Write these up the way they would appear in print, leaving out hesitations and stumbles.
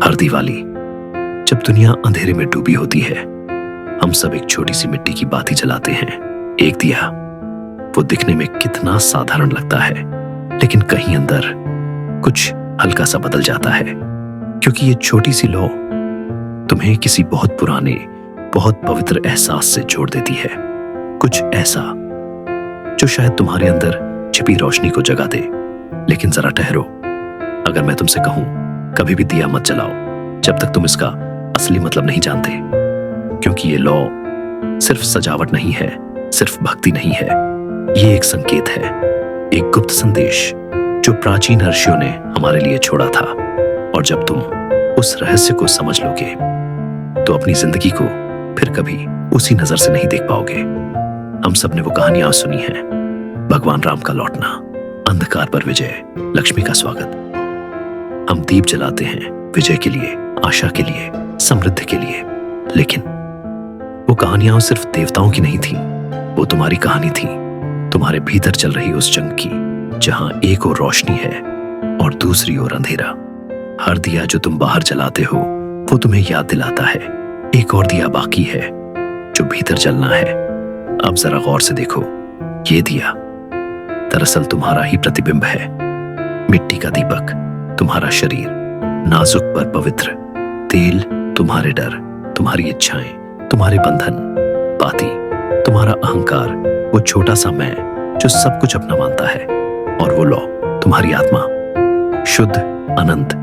हर दिवाली जब दुनिया अंधेरे में डूबी होती है, हम सब एक छोटी सी मिट्टी की बाती जलाते हैं। एक दिया, वो दिखने में कितना साधारण लगता है, लेकिन कहीं अंदर कुछ हल्का सा बदल जाता है, क्योंकि ये छोटी सी लौ तुम्हें किसी बहुत पुराने, बहुत पवित्र एहसास से जोड़ देती है। कुछ ऐसा जो शायद तुम्हारे अंदर छिपी रोशनी को जगा दे। लेकिन जरा ठहरो, अगर मैं तुमसे कहूं कभी भी दिया मत जलाओ जब तक तुम इसका असली मतलब नहीं जानते, क्योंकि ये लौ सिर्फ सजावट नहीं है, सिर्फ भक्ति नहीं है, ये एक संकेत है, एक गुप्त संदेश जो प्राचीन ऋषियों ने हमारे लिए छोड़ा था। और जब तुम उस रहस्य को समझ लोगे तो अपनी जिंदगी को फिर कभी उसी नजर से नहीं देख पाओगे। हम सब ने वो कहानियां सुनी हैं, भगवान राम का लौटना, अंधकार पर विजय, लक्ष्मी का स्वागत। हम दीप जलाते हैं विजय के लिए, आशा के लिए, समृद्धि के लिए, लेकिन वो कहानियां सिर्फ देवताओं की नहीं थी, वो तुम्हारी कहानी थी, तुम्हारे भीतर चल रही उस जंग की, जहां एक ओर रोशनी है और दूसरी ओर अंधेरा। हर दिया जो तुम बाहर जलाते हो वो तुम्हें याद दिलाता है एक और दिया बाकी है जो भीतर जलना है। अब जरा गौर से देखो, ये दिया दरअसल तुम्हारा ही प्रतिबिंब है। मिट्टी का दीपक तुम्हारा शरीर, नाजुक पर पवित्र, तेल तुम्हारे डर, तुम्हारी इच्छाएं, तुम्हारे बंधन, बाती तुम्हारा अहंकार, वो छोटा सा मैं जो सब कुछ अपना मानता है, और वो लौ तुम्हारी आत्मा, शुद्ध, अनंत,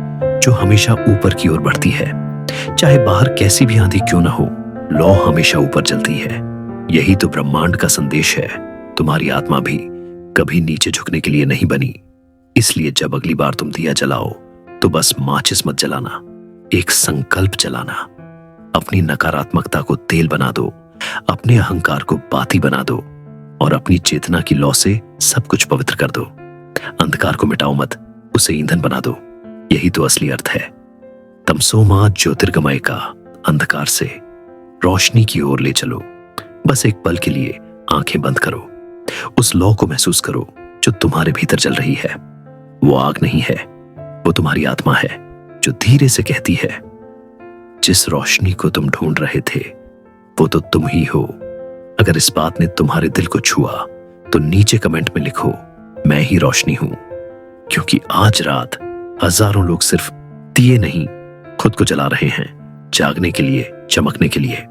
जो हमेशा ऊपर की ओर बढ़ती है। चाहे बाहर कैसी भी आंधी क्यों ना हो, लौ हमेशा ऊपर चलती है। यही तो ब्रह्मांड का संदेश है। तुम्हारी आत्मा भी कभी नीचे झुकने के लिए नहीं बनी। इसलिए जब अगली बार तुम दिया जलाओ तो बस माचिस मत जलाना, एक संकल्प जलाना। अपनी नकारात्मकता को तेल बना दो, अपने अहंकार को बाती बना दो, और अपनी चेतना की लौ से सब कुछ पवित्र कर दो। अंधकार को मिटाओ मत, उसे ईंधन बना दो। यही तो असली अर्थ है। तमसो मा ज्योतिर्गमय का, अंधकार से रोशनी की ओर ले चलो। बस एक पल के लिए आंखें बंद करो, उस लौ को महसूस करो जो तुम्हारे भीतर जल रही है। वो आग नहीं है, वो तुम्हारी आत्मा है जो धीरे से कहती है, जिस रोशनी को तुम ढूंढ रहे थे वो तो तुम ही हो। अगर इस बात ने तुम्हारे दिल को छुआ तो नीचे कमेंट में लिखो, मैं ही रोशनी हूं। क्योंकि आज रात हजारों लोग सिर्फ दिए नहीं, खुद को जला रहे हैं, जागने के लिए, चमकने के लिए।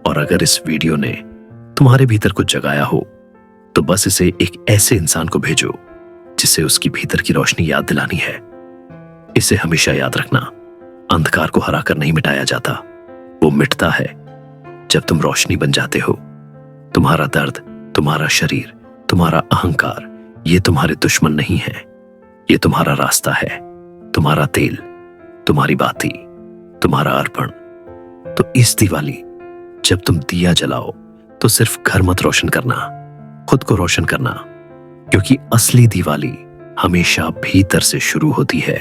और अगर इस वीडियो ने तुम्हारे भीतर कुछ जगाया हो तो बस इसे एक ऐसे इंसान को भेजो जिसे उसकी भीतर की रोशनी याद दिलानी है। इसे हमेशा याद रखना, अंधकार को हराकर नहीं मिटाया जाता, वो मिटता है जब तुम रोशनी बन जाते हो। तुम्हारा दर्द, तुम्हारा शरीर, तुम्हारा अहंकार, ये तुम्हारे दुश्मन नहीं है, ये तुम्हारा रास्ता है, तुम्हारा तेल, तुम्हारी बाती, तुम्हारा अर्पण। तो इस दिवाली जब तुम दिया जलाओ तो सिर्फ घर मत रोशन करना, खुद को रोशन करना, क्योंकि असली दिवाली हमेशा भीतर से शुरू होती है।